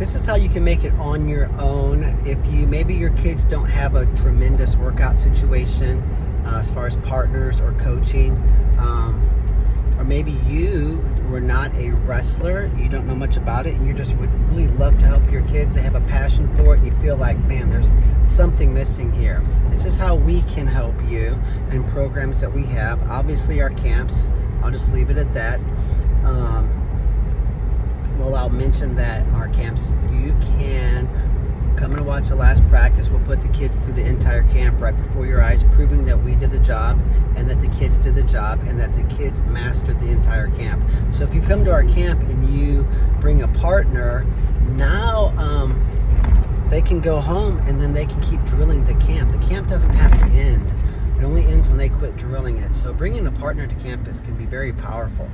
This is how you can make it on your own. If maybe your kids don't have a tremendous workout situation as far as partners or coaching, or maybe you were not a wrestler, you don't know much about it, and you just would really love to help your kids. They have a passion for it, and you feel like, man, there's something missing here. This is how we can help you in programs that we have. Obviously, our camps, I'll just leave it at that. Well, I'll mention that our camps, you can come and watch the last practice. We'll put the kids through the entire camp right before your eyes, proving that we did the job and that the kids did the job and that the kids mastered the entire camp. So if you come to our camp and you bring a partner, now they can go home and then they can keep drilling the camp. The camp doesn't have to end. It only ends when they quit drilling it. So bringing a partner to campus can be very powerful.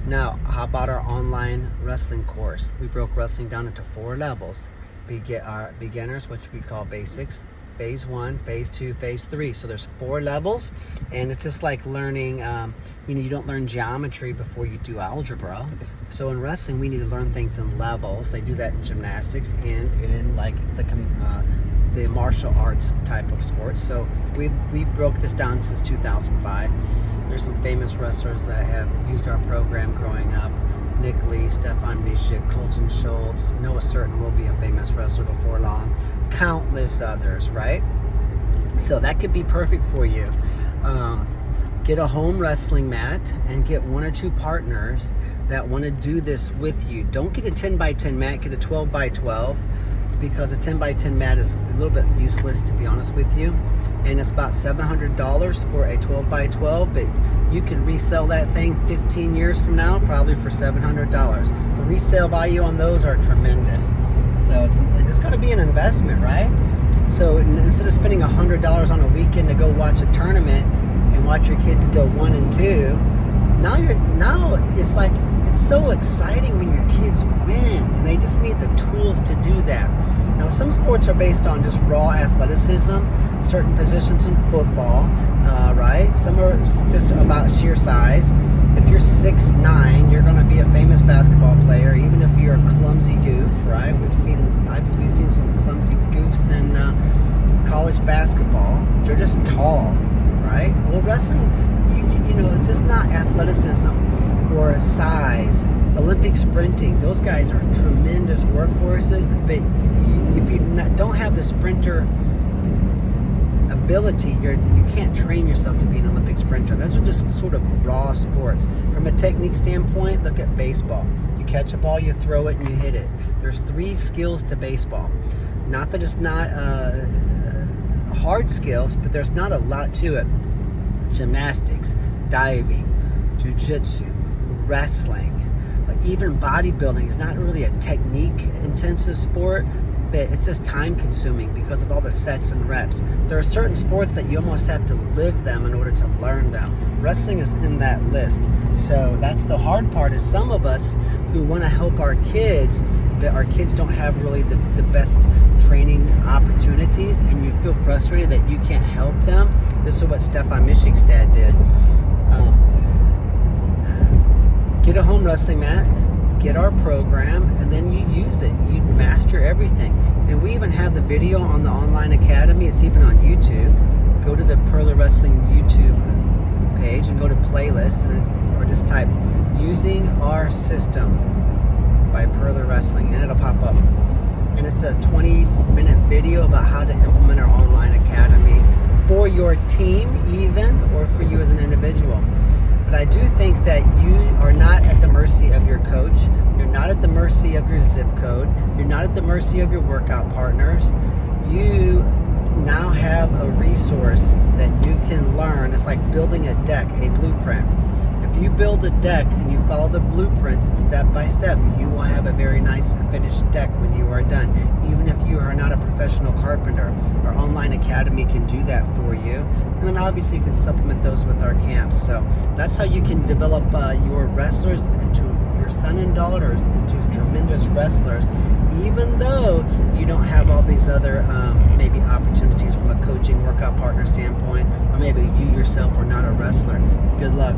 Now, how about our online wrestling course? We broke wrestling down into 4 levels. Beginners, which we call basics, phase 1, phase 2, phase 3. So there's 4 levels, and it's just like learning, you don't learn geometry before you do algebra. So in wrestling, we need to learn things in levels. They do that in gymnastics and in like the martial arts type of sports. So we broke this down since 2005. There's some famous wrestlers that have used our program growing up. Nick Lee, Stefan Mishik, Colton Schultz, Noah Certain will be a famous wrestler before long. Countless others, right? So that could be perfect for you. Get a home wrestling mat and get 1 or 2 partners that want to do this with you. Don't get a 10x10 mat, get a 12x12. Because a 10x10 mat is a little bit useless, to be honest with you, and it's about $700 for a 12x12, but you can resell that thing 15 years from now probably for $700. The resale value on those are tremendous, so it's going to be an investment, right? So instead of spending $100 on a weekend to go watch a tournament and watch your kids go 1 and 2, now it's like, it's so exciting when your kids win, and they just need the tools to do that. Now, some sports are based on just raw athleticism, certain positions in football, right? Some are just about sheer size. If you're 6'9", you're going to be a famous basketball player, even if you're a clumsy goof, right? We've seen some clumsy goofs in college basketball. They're just tall, right? Well, wrestling, it's just not athleticism or size. Olympic sprinting, those guys are tremendous workhorses, but if you don't have the sprinter ability, you can't train yourself to be an Olympic sprinter. Those are just sort of raw sports. From a technique standpoint, look at baseball. You catch a ball, you throw it, and you hit it. There's 3 skills to baseball. Not that it's not hard skills, but there's not a lot to it. Gymnastics, diving, jiu-jitsu, wrestling, even bodybuilding is not really a technique intensive sport, but it's just time consuming because of all the sets and reps. There are certain sports that you almost have to live them in order to learn them. Wrestling is in that list. So that's the hard part, is some of us who want to help our kids, but our kids don't have really the best training opportunities, and you feel frustrated that you can't help them. This is what Stefan Mishik's dad did. Get a home wrestling mat, get our program, and then you use it. You master everything. And we even have the video on the online academy. It's even on YouTube. Go to the Perler Wrestling YouTube page and go to playlist, or just type "Using Our System" by Perler Wrestling, and it'll pop up. And it's a 20-minute video about how to implement our online academy for your team, even, or for you as an individual. But I do think that you are not at the mercy of your coach. You're not at the mercy of your zip code. You're not at the mercy of your workout partners. You now have a resource that you can learn. It's like building a deck, a blueprint. If you build a deck and you follow the blueprints step by step, you will have a very nice finished deck when you are done. Even if you are not a professional carpenter, our online academy can do that for you. And then obviously you can supplement those with our camps. So that's how you can develop your wrestlers into your son and daughters into tremendous wrestlers, even though you don't have all these other maybe opportunities from a coaching workout partner standpoint, or maybe you yourself are not a wrestler. Good luck.